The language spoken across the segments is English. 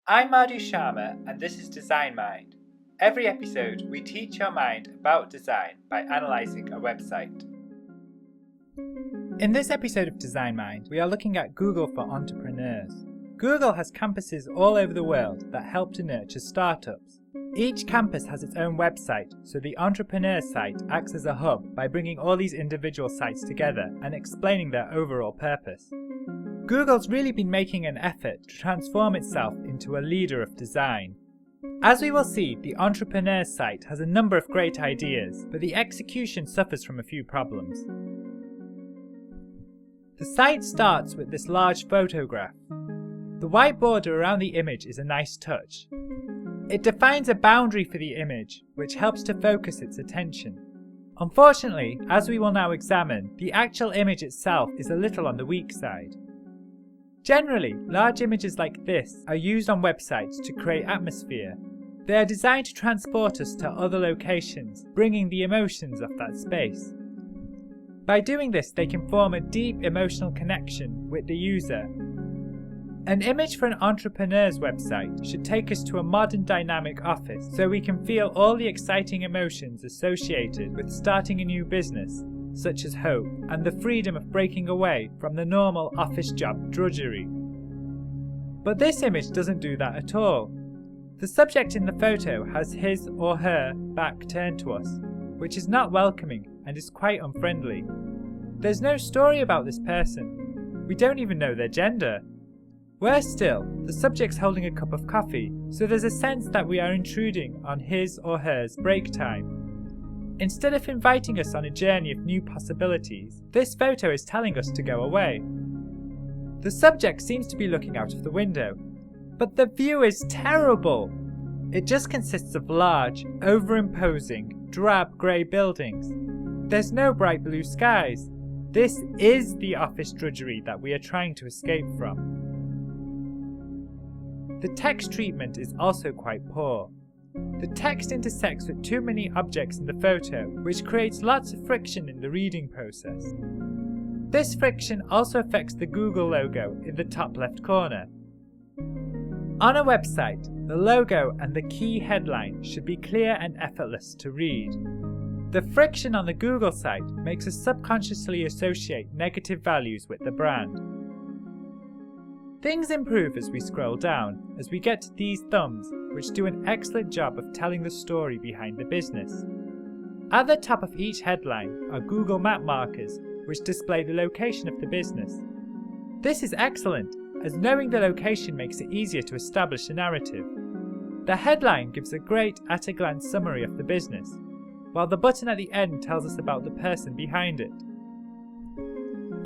I'm Madhu Sharma and this is Design Mind. Every episode, we teach your mind about design by analysing a website. In this episode of Design Mind, we are looking at Google for entrepreneurs. Google has campuses all over the world that help to nurture startups. Each campus has its own website, so the entrepreneur site acts as a hub by bringing all these individual sites together and explaining their overall purpose. Google's really been making an effort to transform itself into a leader of design. As we will see, the entrepreneur site has a number of great ideas, but the execution suffers from a few problems. The site starts with this large photograph. The white border around the image is a nice touch. It defines a boundary for the image, which helps to focus its attention. Unfortunately, as we will now examine, the actual image itself is a little on the weak side. Generally, large images like this are used on websites to create atmosphere. They are designed to transport us to other locations, bringing the emotions of that space. By doing this, they can form a deep emotional connection with the user. An image for an entrepreneur's website should take us to a modern dynamic office so we can feel all the exciting emotions associated with starting a new business, such as hope and the freedom of breaking away from the normal office job drudgery. But this image doesn't do that at all. The subject in the photo has his or her back turned to us, which is not welcoming and is quite unfriendly. There's no story about this person. We don't even know their gender. Worse still, the subject's holding a cup of coffee, so there's a sense that we are intruding on his or hers break time. Instead of inviting us on a journey of new possibilities, this photo is telling us to go away. The subject seems to be looking out of the window, but the view is terrible. It just consists of large, overimposing, drab grey buildings. There's no bright blue skies. This is the office drudgery that we are trying to escape from. The text treatment is also quite poor. The text intersects with too many objects in the photo, which creates lots of friction in the reading process. This friction also affects the Google logo in the top left corner. On a website, the logo and the key headline should be clear and effortless to read. The friction on the Google site makes us subconsciously associate negative values with the brand. Things improve as we scroll down, as we get to these thumbs, which do an excellent job of telling the story behind the business. At the top of each headline are Google Map markers, which display the location of the business. This is excellent, as knowing the location makes it easier to establish a narrative. The headline gives a great at-a-glance summary of the business, while the button at the end tells us about the person behind it.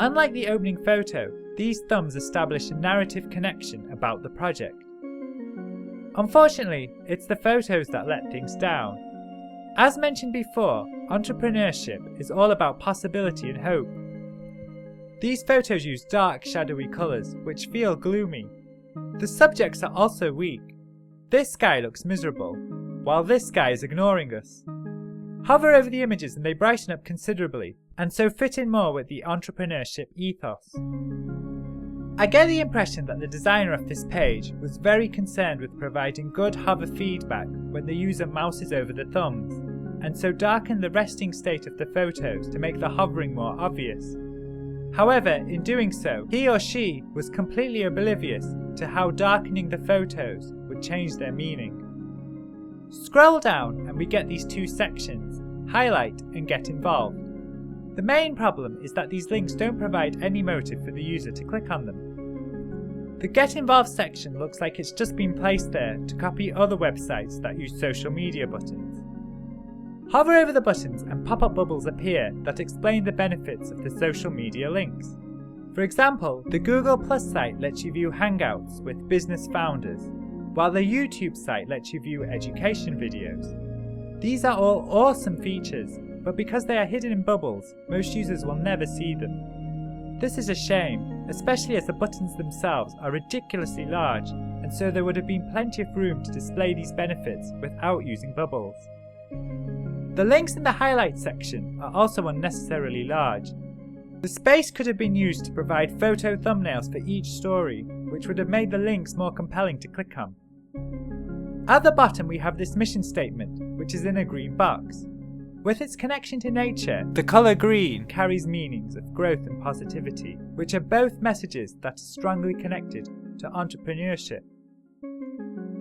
Unlike the opening photo, these thumbs establish a narrative connection about the project. Unfortunately, it's the photos that let things down. As mentioned before, entrepreneurship is all about possibility and hope. These photos use dark, shadowy colours, which feel gloomy. The subjects are also weak. This guy looks miserable, while this guy is ignoring us. Hover over the images and they brighten up considerably, and so fit in more with the entrepreneurship ethos. I get the impression that the designer of this page was very concerned with providing good hover feedback when the user mouses over the thumbs, and so darkened the resting state of the photos to make the hovering more obvious. However, in doing so, he or she was completely oblivious to how darkening the photos would change their meaning. Scroll down and we get these two sections, highlight and get involved. The main problem is that these links don't provide any motive for the user to click on them. The Get Involved section looks like it's just been placed there to copy other websites that use social media buttons. Hover over the buttons and pop-up bubbles appear that explain the benefits of the social media links. For example, the Google Plus site lets you view Hangouts with business founders, while the YouTube site lets you view education videos. These are all awesome features, but because they are hidden in bubbles, most users will never see them. This is a shame, especially as the buttons themselves are ridiculously large, and so there would have been plenty of room to display these benefits without using bubbles. The links in the highlight section are also unnecessarily large. The space could have been used to provide photo thumbnails for each story, which would have made the links more compelling to click on. At the bottom we have this mission statement, which is in a green box. With its connection to nature, the colour green carries meanings of growth and positivity, which are both messages that are strongly connected to entrepreneurship.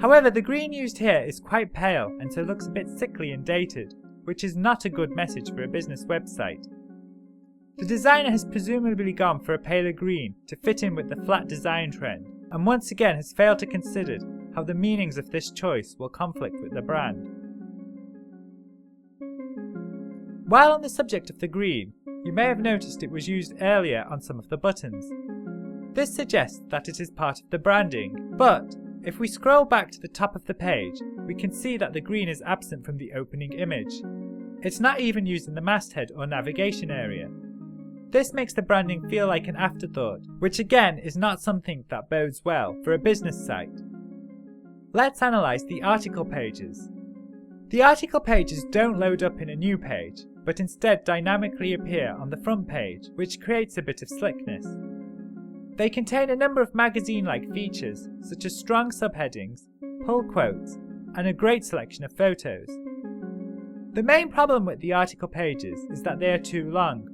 However, the green used here is quite pale and so looks a bit sickly and dated, which is not a good message for a business website. The designer has presumably gone for a paler green to fit in with the flat design trend, and once again has failed to consider how the meanings of this choice will conflict with the brand. While on the subject of the green, you may have noticed it was used earlier on some of the buttons. This suggests that it is part of the branding, but if we scroll back to the top of the page, we can see that the green is absent from the opening image. It's not even used in the masthead or navigation area. This makes the branding feel like an afterthought, which again is not something that bodes well for a business site. Let's analyse the article pages. The article pages don't load up in a new page, but instead dynamically appear on the front page, which creates a bit of slickness. They contain a number of magazine-like features, such as strong subheadings, pull quotes, and a great selection of photos. The main problem with the article pages is that they are too long.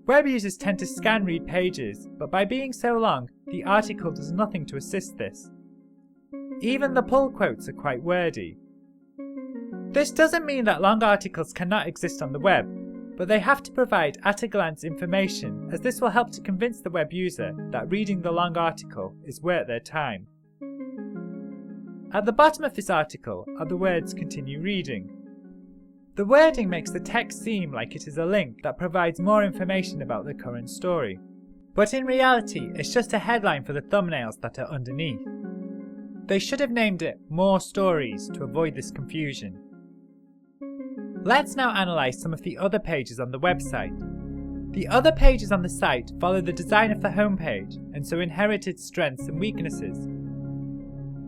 Web users tend to scan read pages, but by being so long, the article does nothing to assist this. Even the pull quotes are quite wordy. This doesn't mean that long articles cannot exist on the web, but they have to provide at-a-glance information, as this will help to convince the web user that reading the long article is worth their time. At the bottom of this article are the words "continue reading." The wording makes the text seem like it is a link that provides more information about the current story, but in reality it's just a headline for the thumbnails that are underneath. They should have named it "More Stories" to avoid this confusion. Let's now analyse some of the other pages on the website. The other pages on the site follow the design of the homepage and so inherit its strengths and weaknesses.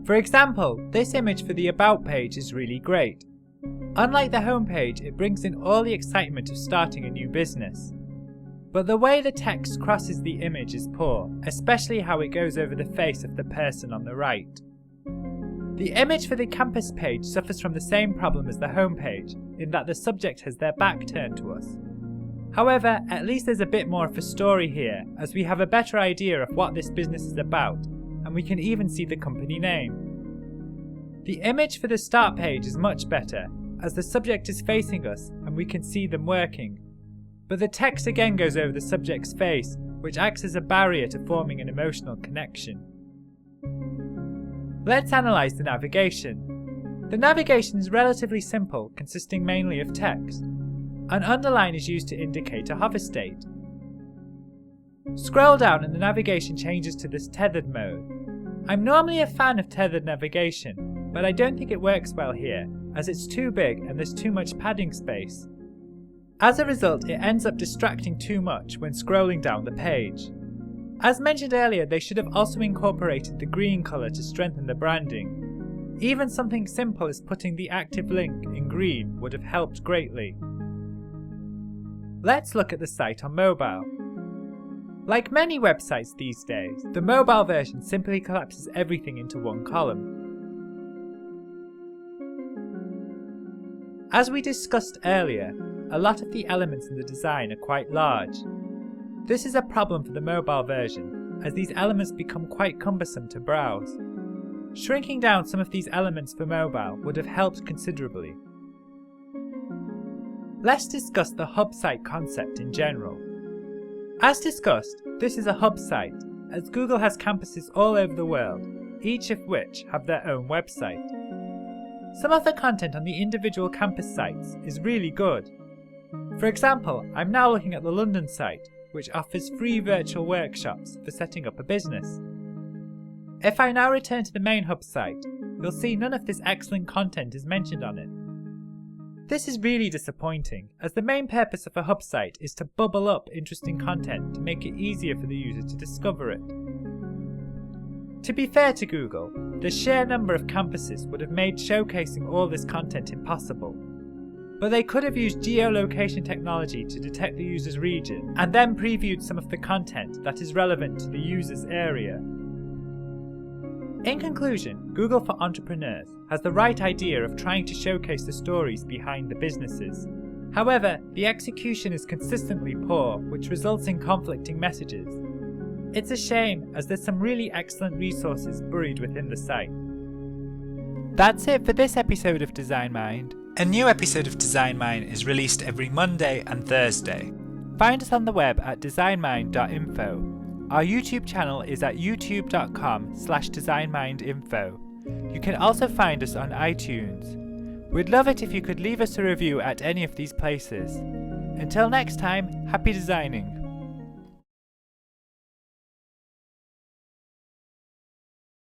For example, this image for the About page is really great. Unlike the homepage, it brings in all the excitement of starting a new business. But the way the text crosses the image is poor, especially how it goes over the face of the person on the right. The image for the campus page suffers from the same problem as the homepage, in that the subject has their back turned to us. However, at least there's a bit more of a story here, as we have a better idea of what this business is about, and we can even see the company name. The image for the start page is much better, as the subject is facing us and we can see them working. But the text again goes over the subject's face, which acts as a barrier to forming an emotional connection. Let's analyse the navigation. The navigation is relatively simple, consisting mainly of text. An underline is used to indicate a hover state. Scroll down and the navigation changes to this tethered mode. I'm normally a fan of tethered navigation, but I don't think it works well here, as it's too big and there's too much padding space. As a result, it ends up distracting too much when scrolling down the page. As mentioned earlier, they should have also incorporated the green colour to strengthen the branding. Even something simple as putting the active link in green would have helped greatly. Let's look at the site on mobile. Like many websites these days, the mobile version simply collapses everything into one column. As we discussed earlier, a lot of the elements in the design are quite large. This is a problem for the mobile version, as these elements become quite cumbersome to browse. Shrinking down some of these elements for mobile would have helped considerably. Let's discuss the hub site concept in general. As discussed, this is a hub site, as Google has campuses all over the world, each of which have their own website. Some of the content on the individual campus sites is really good. For example, I'm now looking at the London site, which offers free virtual workshops for setting up a business. If I now return to the main hub site, you'll see none of this excellent content is mentioned on it. This is really disappointing, as the main purpose of a hub site is to bubble up interesting content to make it easier for the user to discover it. To be fair to Google, the sheer number of campuses would have made showcasing all this content impossible. But they could have used geolocation technology to detect the user's region and then previewed some of the content that is relevant to the user's area. In conclusion, Google for Entrepreneurs has the right idea of trying to showcase the stories behind the businesses. However, the execution is consistently poor, which results in conflicting messages. It's a shame, as there's some really excellent resources buried within the site. That's it for this episode of Design Mind. A new episode of Design Mind is released every Monday and Thursday. Find us on the web at designmind.info. Our YouTube channel is at youtube.com/designmindinfo. You can also find us on iTunes. We'd love it if you could leave us a review at any of these places. Until next time, happy designing!